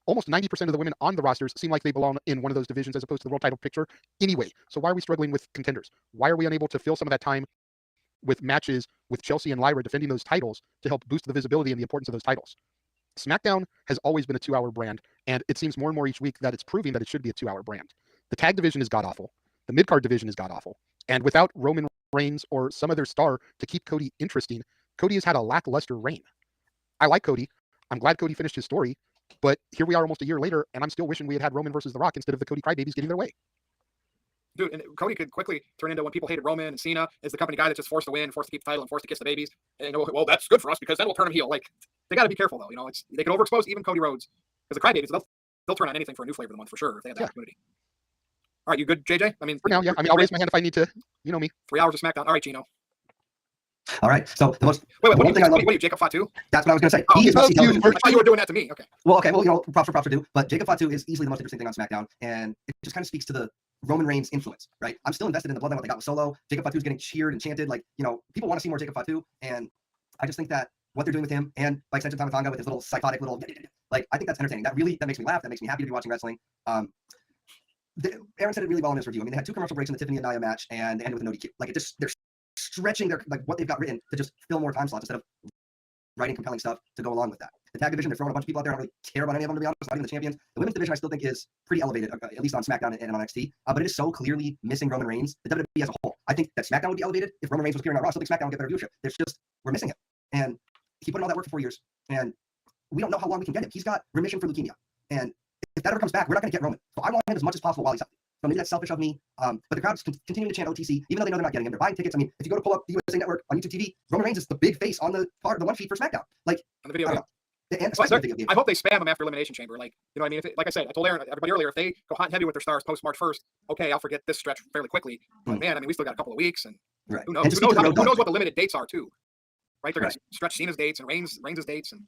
Almost 90% of the women on the rosters seem like they belong in one of those divisions as opposed to the world title picture anyway. So why are we struggling with contenders? Why are we unable to fill some of that time with matches with Chelsea and Lyra defending those titles to help boost the visibility and the importance of those titles? SmackDown has always been a 2-hour brand, and it seems more and more each week that it's proving that it should be a 2-hour brand. The tag division is god-awful. The mid-card division is god-awful. And without Roman Reigns or some other star to keep Cody interesting, Cody has had a lackluster reign. I like Cody. I'm glad Cody finished his story, but here we are almost a year later, and I'm still wishing we had Roman versus The Rock instead of the Cody Crybabies getting their way. dude, and Cody could quickly turn into when people hated Roman and Cena as the company guy that's just forced to win, forced to keep the title, and forced to kiss the babies. And well, that's good for us because then we'll turn him heel. Like they got to be careful though. They could overexpose even Cody Rhodes because the crybabies they'll turn on anything for a new flavor of the month for sure if they have that opportunity. All right, you good, JJ? I mean, For now, yeah. I mean, I'll raise my hand if I need to. You know me. 3 hours of SmackDown. All right, Gino. All right. So the most Wait, the one thing I love. what are you, Jacob Fatu? That's what I was going to say. Oh, He is must-see television. I thought you were doing that to me. Okay. Well, okay. Well, props for do. But Jacob Fatu is easily the most interesting thing on SmackDown, and it just kind of speaks to the Roman Reigns influence, right? I'm still invested in the bloodline what they got with Solo. Jacob Fatu's getting cheered and chanted. Like, people want to see more Jacob Fatu, and I just think that what they're doing with him and by extension Tama Tonga with his little psychotic little I think that's entertaining. That makes me laugh. That makes me happy to be watching wrestling. Aaron said it really well in his review. I mean, they had 2 commercial breaks in the Tiffany and Nia match, and they ended with a Nodq. Like, they're stretching their what they've got written to just fill more time slots instead of writing compelling stuff to go along with that. The tag division, they're throwing a bunch of people out there. I don't really care about any of them, to be honest. Not even the champions. The women's division, I still think, is pretty elevated, at least on SmackDown and on NXT. But it is so clearly missing Roman Reigns. The WWE as a whole. I think that SmackDown would be elevated if Roman Reigns was appearing on Raw. I still think SmackDown would get better viewership. We're missing him, and he put in all that work for 4 years, and we don't know how long we can get him. He's got remission for leukemia, and if that ever comes back, we're not going to get Roman. So I want him as much as possible while he's healthy. So maybe that's selfish of me, but the crowd's continuing to chant OTC, even though they know they're not getting him. They're buying tickets. I mean, if you go to pull up the USA Network on YouTube TV, Roman Reigns is the big face on the one feed for SmackDown. Like, on the video. I hope they spam him after Elimination Chamber. Like, I mean, like I said, I told everybody earlier, if they go hot and heavy with their stars post March 1st, okay, I'll forget this stretch fairly quickly. But man, I mean, we still got a couple of weeks, and right. Who knows what the limited dates are too. Right, they're going to stretch Cena's dates and Reigns' dates. And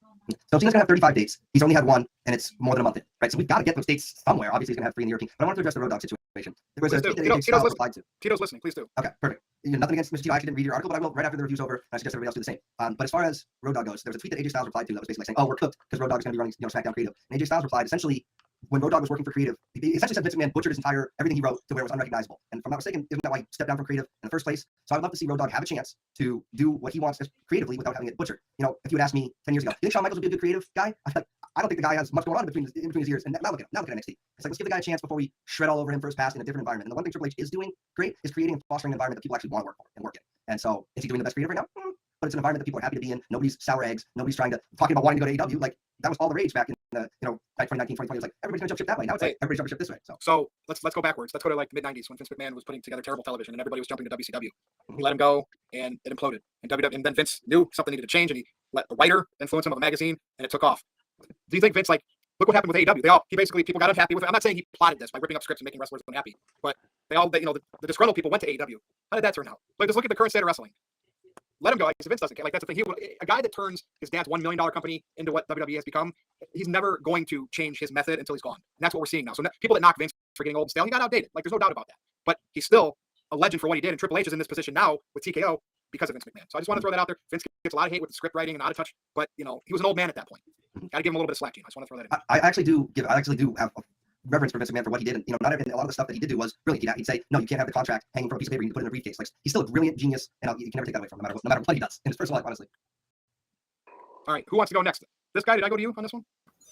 so Cena's going to have 35 dates. He's only had 1, and it's more than a month in, right? So we've got to get those dates somewhere. Obviously, he's going to have 3 in the European. But I wanted to address the Road Dogg situation. There was a tweet that AJ Styles replied to. Tito's listening. Please do. Okay, perfect. Nothing against Mr. Tito. I actually didn't read your article, but I will right after the review's over. And I suggest everybody else do the same. But as far as Road Dogg goes, there was a tweet that AJ Styles replied to that was basically saying, "Oh, we're cooked because Road Dogg is going to be running SmackDown Creative." And AJ Styles replied essentially, when Road Dogg was working for Creative, he essentially said Vince McMahon butchered his everything he wrote to where it was unrecognizable. And if I'm not mistaken, isn't that why he stepped down from Creative in the first place? So I'd love to see Road Dogg have a chance to do what he wants creatively without having it butchered. If you would ask me 10 years ago, do you think Shawn Michaels would be a good creative guy? I don't think the guy has much going on in between his ears. And now look at NXT. It's like, let's give the guy a chance before we shred all over him for his past in a different environment. And the one thing Triple H is doing great is creating and fostering an environment that people actually want to work for and work in. And so is he doing the best creative right now? But it's an environment that people are happy to be in. Nobody's sour eggs. Nobody's talking about wanting to go to AEW. Like, that was all the rage back in the 2019, 2020. It was like everybody's gonna jump ship that way. Now it's like everybody's jumping ship this way. So let's go backwards. Let's go to like mid 90s when Vince McMahon was putting together terrible television and everybody was jumping to WCW. He let him go and it imploded. And then Vince knew something needed to change and he let the writer influence him of the magazine and it took off. Do you think Vince look what happened with AEW? People got unhappy with it. I'm not saying he plotted this by ripping up scripts and making wrestlers unhappy, but the disgruntled people went to AEW. How did that turn out? Like, just look at the current state of wrestling. Let him go. Like, Vince doesn't care. Like, that's the thing. A guy that turns his dad's $1 million company into what WWE has become, he's never going to change his method until he's gone. And that's what we're seeing now. So people that knock Vince for getting old and stale, he got outdated. Like, there's no doubt about that. But he's still a legend for what he did. And Triple H is in this position now with TKO because of Vince McMahon. So I just want to throw that out there. Vince gets a lot of hate with the script writing and out of touch, but he was an old man at that point. Got to give him a little bit of slack, Gene. I just want to throw that in. I actually do have reverence for Vince McMahon for what he did. And not everything, a lot of the stuff that he did do was brilliant. He'd say, no, you can't have the contract hanging from a piece of paper. You need to put it in a briefcase. Like, he's still a brilliant genius, and you can never take that away from him, no matter what he does in his personal life, honestly. All right, who wants to go next? This guy, did I go to you on this one?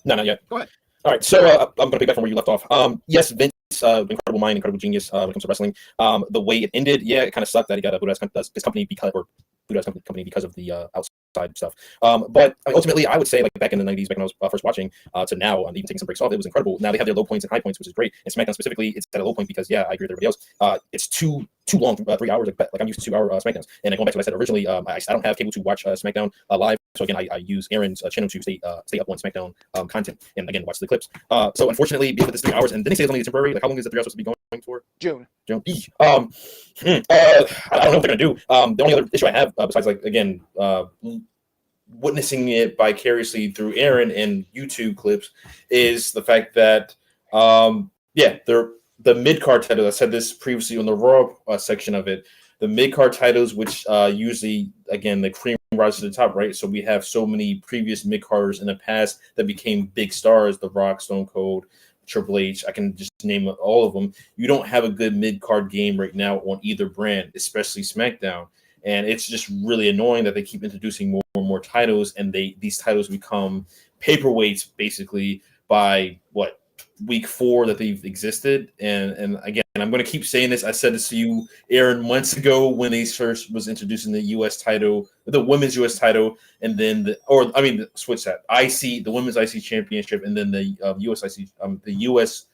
No, not yet. Go ahead. All right, so I'm going to pick back from where you left off. Yes, Vince, incredible mind, incredible genius when it comes to wrestling. The way it ended, yeah, it kind of sucked that he got a Buddha's company because of the outside stuff. But ultimately, I would say, like, back in the 90s, back when I was first watching, to now, and even taking some breaks off, it was incredible. Now they have their low points and high points, which is great. And SmackDown specifically, it's at a low point because, yeah, I agree with everybody else. It's too long, 3 hours. Like I'm used to 2 hour SmackDowns. And going back to what I said originally, I don't have cable to watch SmackDown live. So again, I use Aaron's channel to stay up on SmackDown content and again watch the clips. So unfortunately, because it's 3 hours, and then they say it's only temporary. Like, how long is the 3 hours supposed to be going for? June. I don't know what they're gonna do. The only other issue I have besides, like, again, witnessing it vicariously through Aaron and YouTube clips is the fact that the mid-card titles. I said this previously on the Raw section of it. The mid-card titles, which usually, again, the cream rises to the top, right? So we have so many previous mid-carders in the past that became big stars, The Rock, Stone Cold, Triple H. I can just name all of them. You don't have a good mid-card game right now on either brand, especially SmackDown. And it's just really annoying that they keep introducing more and more titles, and these titles become paperweights basically by week 4 that they've existed. And again, I'm going to keep saying this. I said this to you, Aaron, months ago when they first was introducing the U.S. title, the women's U.S. title, and then switch that the women's IC championship, and then the U.S. IC, the U.S.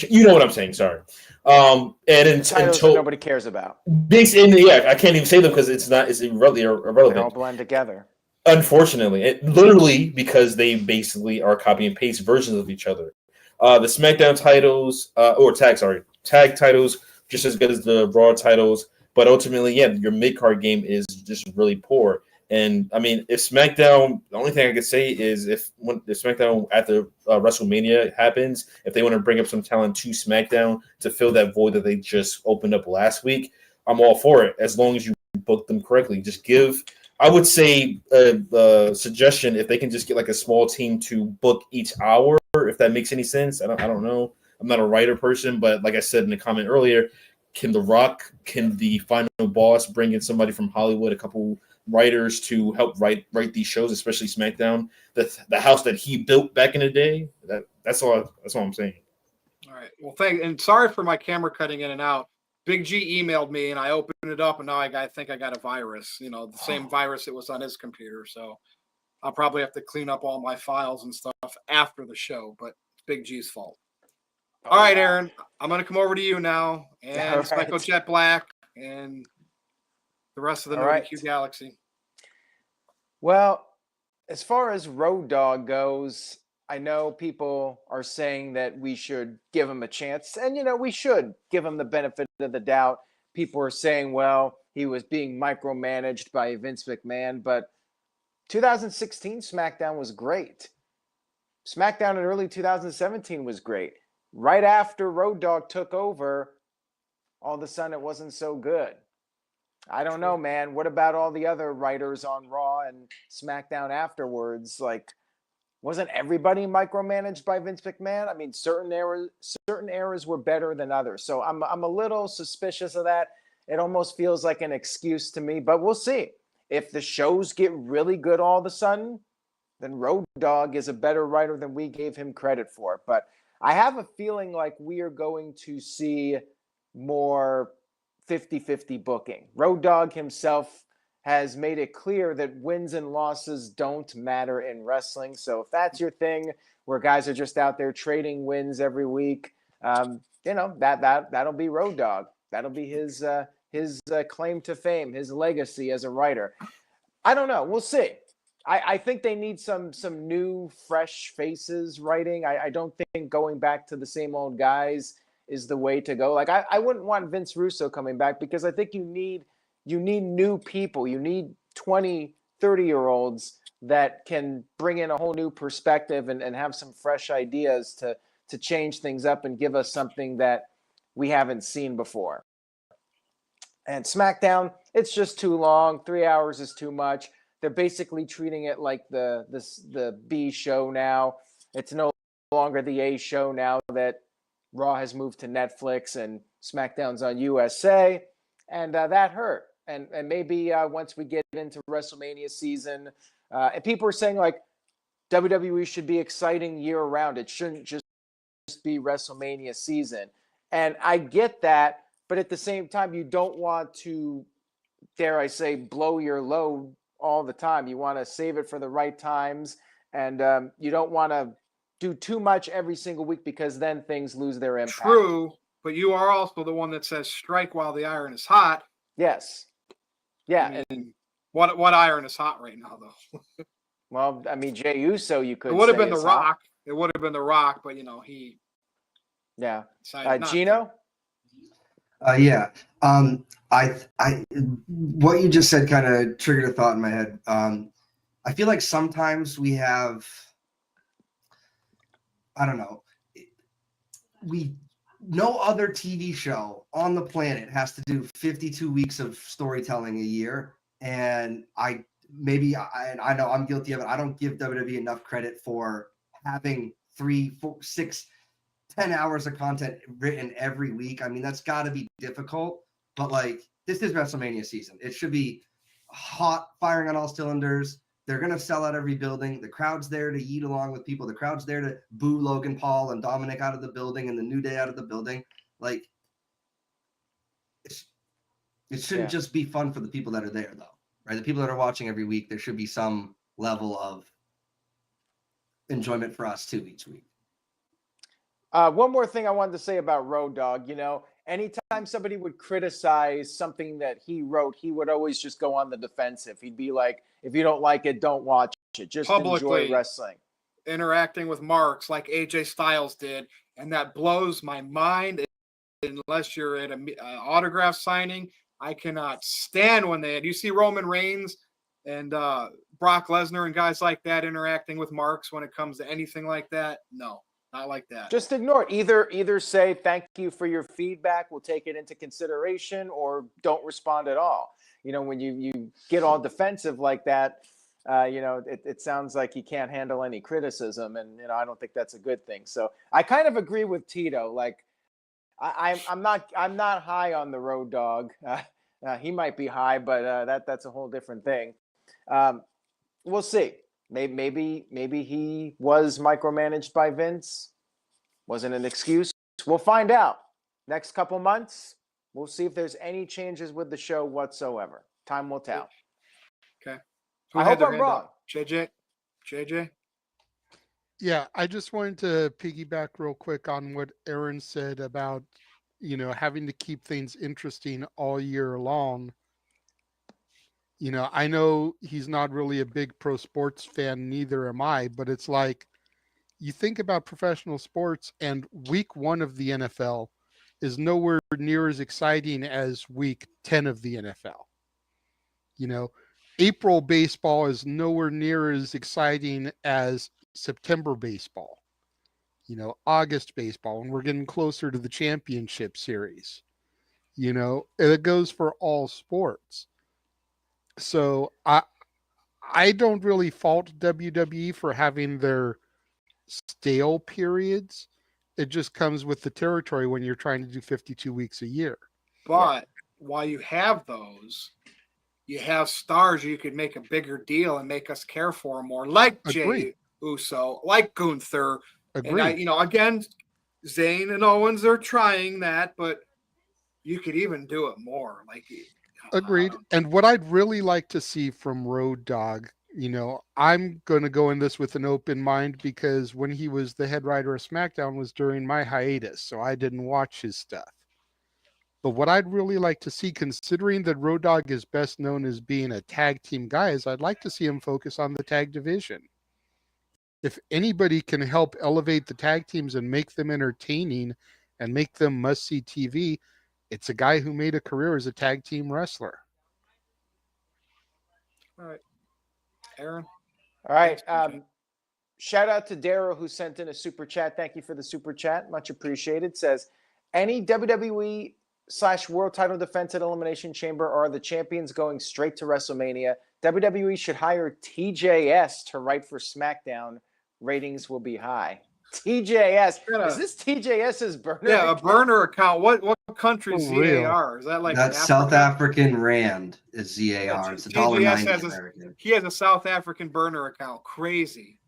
You know what I'm saying? Sorry. And Titles that until nobody cares about. yeah, I can't even say them because it's They all irrelevant. blend together. Unfortunately, literally because they basically are copy and paste versions of each other. The SmackDown titles, or tag titles, just as good as the Raw titles, but ultimately, yeah, your mid card game is just really poor. And I mean, if SmackDown, the only thing I could say is when the SmackDown at the WrestleMania happens, if they want to bring up some talent to SmackDown to fill that void that they just opened up last week, I'm all for it as long as you book them correctly. Just give. I would say a suggestion if they can just get like a small team to book each hour, if that makes any sense. I don't know. I'm not a writer person, but like I said in the comment earlier, can the final boss bring in somebody from Hollywood, a couple writers to help write these shows, especially SmackDown, the house that he built back in the day? That's all I'm saying. All right. Well, and sorry for my camera cutting in and out. Big G emailed me and I opened it up and now I think I got a virus, the same virus that was on his computer. So I'll probably have to clean up all my files and stuff after the show, but it's Big G's fault. All right, Aaron, I'm going to come over to you now and Psycho Jet Black and the rest of the Nodq Galaxy. Well, as far as Road Dogg goes, I know people are saying that we should give him a chance, and we should give him the benefit of the doubt. People are saying, well, he was being micromanaged by Vince McMahon, but 2016 SmackDown was great. SmackDown in early 2017 was great. Right after Road Dogg took over, all of a sudden it wasn't so good. I don't know, man. What about all the other writers on Raw and SmackDown afterwards? Like, wasn't everybody micromanaged by Vince McMahon? I mean, certain eras were better than others. So I'm a little suspicious of that. It almost feels like an excuse to me, but we'll see. If the shows get really good all of a sudden, then Road Dogg is a better writer than we gave him credit for. But I have a feeling like we are going to see more 50-50 booking. Road Dogg himself has made it clear that wins and losses don't matter in wrestling. So if that's your thing, where guys are just out there trading wins every week, that'll be Road Dogg. That'll be his claim to fame, his legacy as a writer. I don't know. We'll see. I think they need some new, fresh faces writing. I don't think going back to the same old guys is the way to go. Like I wouldn't want Vince Russo coming back because I think you need new people. You need 20, 30-year-olds that can bring in a whole new perspective and have some fresh ideas to change things up and give us something that we haven't seen before. And SmackDown, it's just too long. 3 hours is too much. They're basically treating it like the B show now. It's no longer the A show now that Raw has moved to Netflix and SmackDown's on USA, and that hurt. And maybe once we get into WrestleMania season, and people are saying like WWE should be exciting year round. It shouldn't just be WrestleMania season. And I get that, but at the same time, you don't want to, dare I say, blow your load all the time. You want to save it for the right times, and you don't want to do too much every single week because then things lose their impact. True, but you are also the one that says strike while the iron is hot. Yes. Yeah. I mean, what iron is hot right now, though? Well, I mean, Jey Uso, you could. It would have say been The is Rock. hot. It would have been The Rock, but he. Yeah. decided not Gino. Yeah. What you just said kind of triggered a thought in my head. I feel like sometimes we have, I don't know, no other TV show on the planet has to do 52 weeks of storytelling a year. And I know I'm guilty of it. I don't give WWE enough credit for having 3, 4, 6, 10 hours of content written every week. I mean, that's got to be difficult, but like, this is WrestleMania season. It should be hot, firing on all cylinders. They're going to sell out every building. The crowd's there to eat along with people. The crowd's there to boo Logan Paul and Dominic out of the building and the New Day out of the building. Like, it shouldn't just be fun for the people that are there, though, right? The people that are watching every week, there should be some level of enjoyment for us, too, each week. One more thing I wanted to say about Road Dogg. Anytime somebody would criticize something that he wrote, he would always just go on the defensive. He'd be like, "If you don't like it, don't watch it. Just enjoy Publicly wrestling." interacting with marks like AJ Styles did, and that blows my mind. Unless you're at an autograph signing, I cannot stand when you see Roman Reigns and Brock Lesnar and guys like that interacting with marks when it comes to anything like that. No, not like that. Just ignore it. Either say thank you for your feedback, we'll take it into consideration, or don't respond at all. When you get all defensive like that, it sounds like you can't handle any criticism, and I don't think that's a good thing. So I kind of agree with Tito. Like I'm not high on the Road Dogg. He might be high, but that's a whole different thing. We'll see. Maybe he was micromanaged by Vince. Wasn't an excuse. We'll find out. Next couple months, we'll see if there's any changes with the show whatsoever. Time will tell. Okay. I hope I'm wrong. JJ? Yeah, I just wanted to piggyback real quick on what Aaron said about, having to keep things interesting all year long. I know he's not really a big pro sports fan, neither am I, but it's like you think about professional sports and week 1 of the NFL is nowhere near as exciting as week 10 of the NFL. April baseball is nowhere near as exciting as September baseball. August baseball, and we're getting closer to the championship series. It goes for all sports. So I don't really fault WWE for having their stale periods. It just comes with the territory when you're trying to do 52 weeks a year. But while you have those, you have stars you could make a bigger deal and make us care for more, like Jey Uso, like Gunther. Agreed. And again, Zayn and Owens are trying that, but you could even do it more. Agreed. And what I'd really like to see from Road Dogg, I'm going to go in this with an open mind because when he was the head writer of SmackDown was during my hiatus, so I didn't watch his stuff. But what I'd really like to see, considering that Road Dogg is best known as being a tag team guy, is I'd like to see him focus on the tag division. If anybody can help elevate the tag teams and make them entertaining and make them must-see TV, it's a guy who made a career as a tag team wrestler. All right. Aaron? All right. Shout out to Daryl, who sent in a super chat. Thank you for the super chat. Much appreciated. Says, any WWE/World title defense at Elimination Chamber, or are the champions going straight to WrestleMania? WWE should hire TJS to write for SmackDown. Ratings will be high. TJS. Is this TJS's burner? Yeah, a burner account. What country is ZAR? Is that like that's South African Rand is ZAR. It's $1.90 American. He has a South African burner account. Crazy.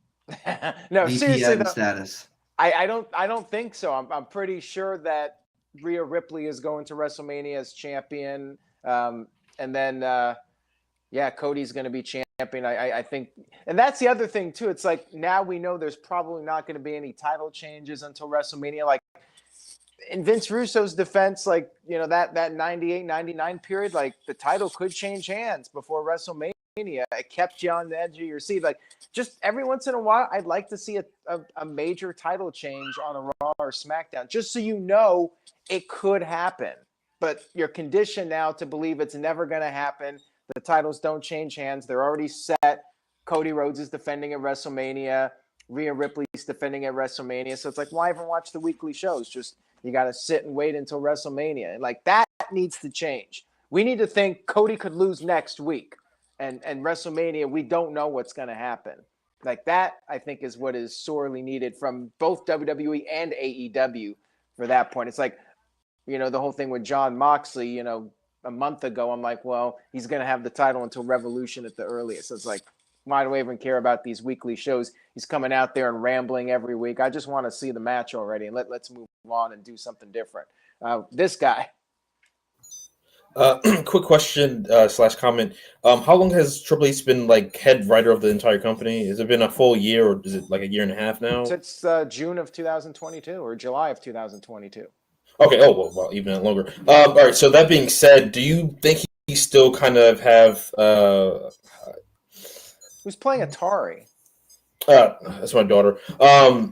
No, VPN seriously though, status. I don't think so. I'm pretty sure that Rhea Ripley is going to WrestleMania as champion. And then Cody's going to be champion. I think, and that's the other thing too. It's like now we know there's probably not going to be any title changes until WrestleMania. Like in Vince Russo's defense, like that 98, 99 period, like the title could change hands before WrestleMania. It kept you on the edge of your seat. Like just every once in a while, I'd like to see a major title change on a Raw or SmackDown, just so it could happen. But you're conditioned now to believe it's never going to happen. The titles don't change hands. They're already set. Cody Rhodes is defending at WrestleMania. Rhea Ripley's defending at WrestleMania. So it's like, why even watch the weekly shows? Just you got to sit and wait until WrestleMania. And like that needs to change. We need to think Cody could lose next week. And WrestleMania, we don't know what's going to happen. Like that, I think, is what is sorely needed from both WWE and AEW for that point. It's like, the whole thing with Jon Moxley, a month ago, I'm like, well, he's going to have the title until Revolution at the earliest. So it's like, why do I even care about these weekly shows? He's coming out there and rambling every week. I just want to see the match already, and let's move on and do something different. This guy. Quick question slash comment. How long has Triple H been like head writer of the entire company? Has it been a full year, or is it like a year and a half now? Since June of 2022 or July of 2022. Okay. Oh well, even longer. All right. So that being said, do you think he still kind of have Who's playing Atari? that's my daughter.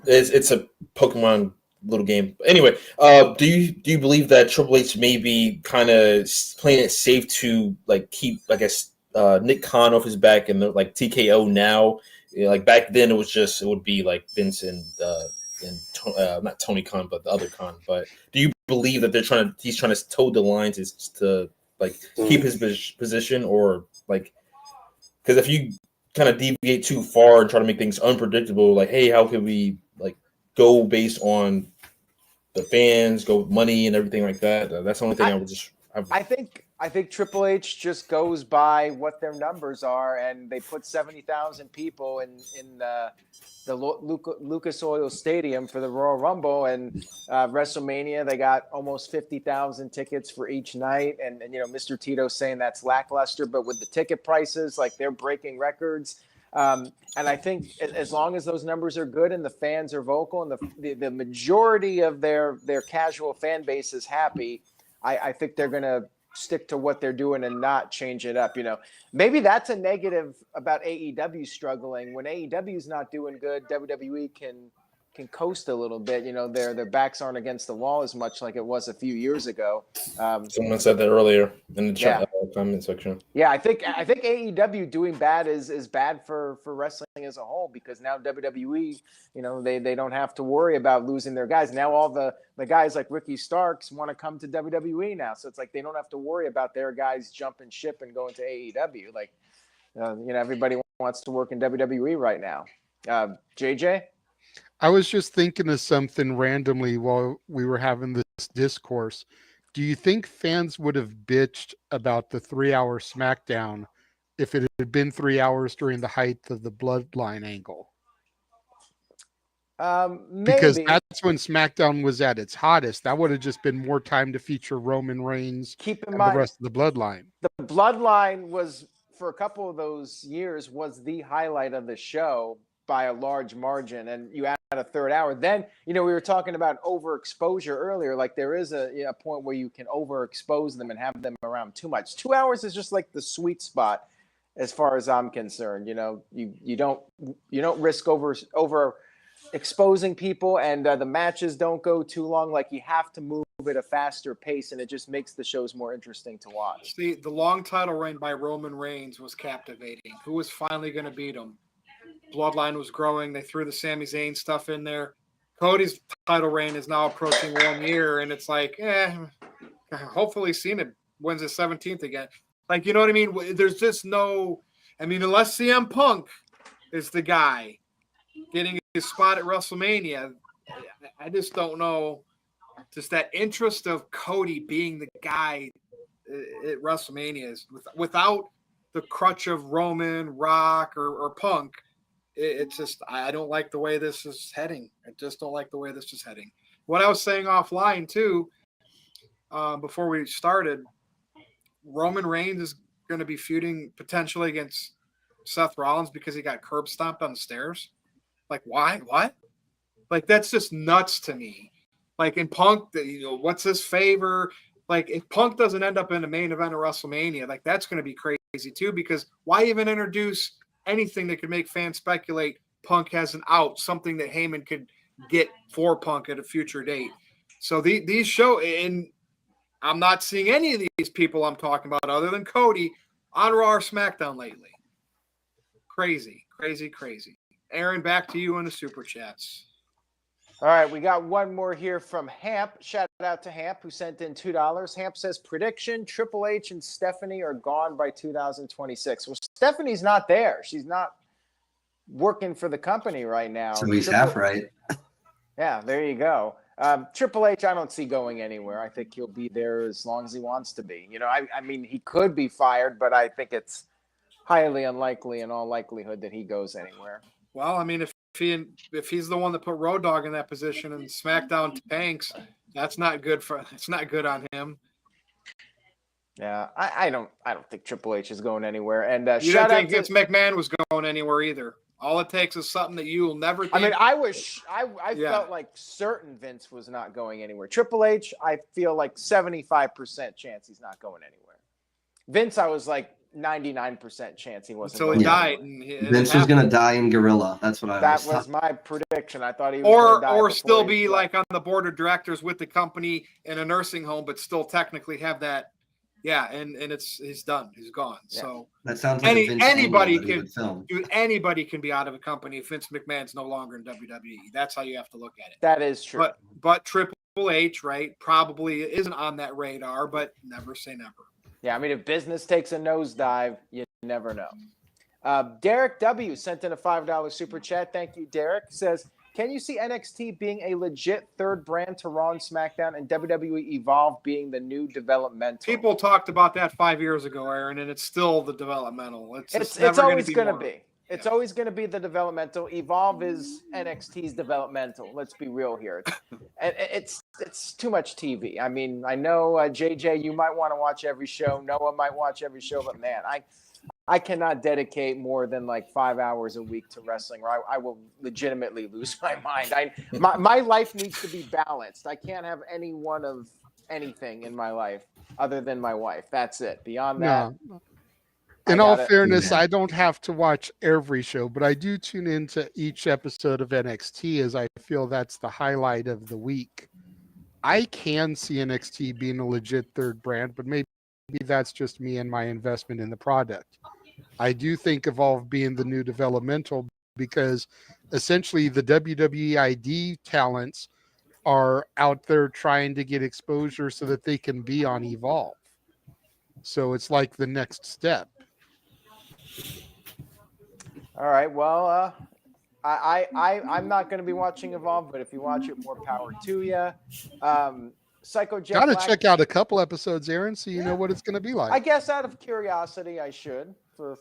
It's a Pokemon little game. Anyway, do you believe that Triple H may be kind of playing it safe to like keep, I guess, Nick Khan off his back and like TKO now? You know, like back then, it would be like Vince and not Tony Khan, but the other Khan. But do you believe that he's trying to toe the lines is to like keep his position, or like, because if you kind of deviate too far and try to make things unpredictable, like, hey, how can we like go based on the fans, go with money and everything like that? That's the only thing I would just. I think Triple H just goes by what their numbers are, and they put 70,000 people in the Lucas Oil Stadium for the Royal Rumble, and WrestleMania. They got almost 50,000 tickets for each night, and you know, Mr. Tito's saying that's lackluster, but with the ticket prices, like, they're breaking records. And I think as long as those numbers are good and the fans are vocal and the majority of their casual fan base is happy, I think they're going to stick to what they're doing and not change it up. You know, maybe that's a negative about AEW struggling. When AEW is not doing good, WWE can coast a little bit. You know, their backs aren't against the wall as much like it was a few years ago. Someone said that earlier in the comment section. Yeah, I think AEW doing bad is bad for wrestling as a whole, because now WWE, you know, they don't have to worry about losing their guys. Now all the guys like Ricky Starks want to come to WWE now, so it's like they don't have to worry about their guys jumping ship and going to AEW. Like, you know, everybody wants to work in WWE right now. JJ? I was just thinking of something randomly while we were having this discourse. Do you think fans would have bitched about the 3-hour SmackDown if it had been 3 hours during the height of the Bloodline angle? Because Maybe. that's when SmackDown was at its hottest. That would have just been more time to feature Roman Reigns Keep in and mind, the rest of the Bloodline. the Bloodline was, for a couple of those years, was the highlight of the show by a large margin, and you add a third hour. Then, you know, we were talking about overexposure earlier. Like, there is a point where you can overexpose them and have them around too much. 2 hours is just like the sweet spot, as far as I'm concerned. You know, you don't risk over exposing people, and the matches don't go too long. Like, you have to move at a faster pace, and it just makes the shows more interesting to watch. See, the long title reign by Roman Reigns was captivating. Who was finally going to beat him? Bloodline was growing. They threw the Sami Zayn stuff in there. Cody's title reign is now approaching 1 year, and it's like, hopefully Cena wins his 17th again. Like, you know what I mean? There's just no, I mean, unless CM Punk is the guy getting his spot at WrestleMania, I just don't know. Just that interest of Cody being the guy at WrestleMania is without the crutch of Roman, Rock, or Punk. It's just, I don't like the way this is heading. I just don't like the way this is heading. What I was saying offline too, before we started, Roman Reigns is going to be feuding potentially against Seth Rollins because he got curb stomped on the stairs. Like, why? What? Like, that's just nuts to me. Like, in Punk, you know, what's his favor? Like, if Punk doesn't end up in the main event of WrestleMania, like, that's going to be crazy too, because why even introduce anything that could make fans speculate Punk has an out, something that Heyman could get for Punk at a future date? So these show, and I'm not seeing any of these people I'm talking about other than Cody on Raw or SmackDown lately. Crazy. Aaron, back to you in the Super Chats. All right, we got one more here from Hamp. Shout out to Hamp, who sent in $2. Hamp says, prediction, Triple H and Stephanie are gone by 2026. Well, Stephanie's not there. She's not working for the company right now. So he's half right. Yeah, there you go. Triple H, I don't see going anywhere. I think he'll be there as long as he wants to be. You know, I mean, he could be fired, but I think it's highly unlikely in all likelihood that he goes anywhere. Well, I mean, if he's the one that put Road Dogg in that position and SmackDown tanks, that's not good on him. Yeah, I don't think Triple H is going anywhere. And You shout didn't out think to Vince McMahon was going anywhere either. All it takes is something that you will never think. I mean, I Yeah. felt like certain Vince was not going anywhere. Triple H, I feel like 75% chance he's not going anywhere. Vince, I was like 99% chance he wasn't until going he Yeah. died. anywhere. And Vince it was gonna happened. die in Gorilla. That's what I That always was thought. my prediction. I thought he was going to die Or before still he be left. like on the board of directors with the company in a nursing home, but still technically have that. Yeah, and he's done. He's gone. Yeah. So That sounds like a Vince anybody angle that he can would film. dude, anybody can be out of a company if Vince McMahon's no longer in WWE. That's how you have to look at it. That is true. But Triple H, right, probably isn't on that radar, but never say never. Yeah, I mean, if business takes a nosedive, you never know. Derek W. sent in a $5 super chat. Thank you, Derek. Says, can you see NXT being a legit third brand to Raw and SmackDown and WWE Evolve being the new developmental? People talked about that 5 years ago, Aaron, and it's still the developmental. It's never always going to more. be. It's Yeah. always going to be the developmental. Evolve is NXT's developmental. Let's be real here. It's too much TV. I mean, I know, JJ, you might want to watch every show. Noah might watch every show. But, man, I cannot dedicate more than like 5 hours a week to wrestling, or I will legitimately lose my mind. My life needs to be balanced. I can't have any one of anything in my life other than my wife. That's it. Beyond that, No. I In all gotta- fairness, Yeah. I don't have to watch every show, but I do tune into each episode of NXT as I feel that's the highlight of the week. I can see NXT being a legit third brand, but maybe that's just me and my investment in the product. I do think Evolve being the new developmental because essentially the WWE ID talents are out there trying to get exposure so that they can be on Evolve. So it's like the next step. All right. Well, I'm not going to be watching Evolve, but if you watch it, more power to you. Psycho Jet Got to Black, check out a couple episodes, Aaron, so you know what it's going to be like. I guess out of curiosity, I should for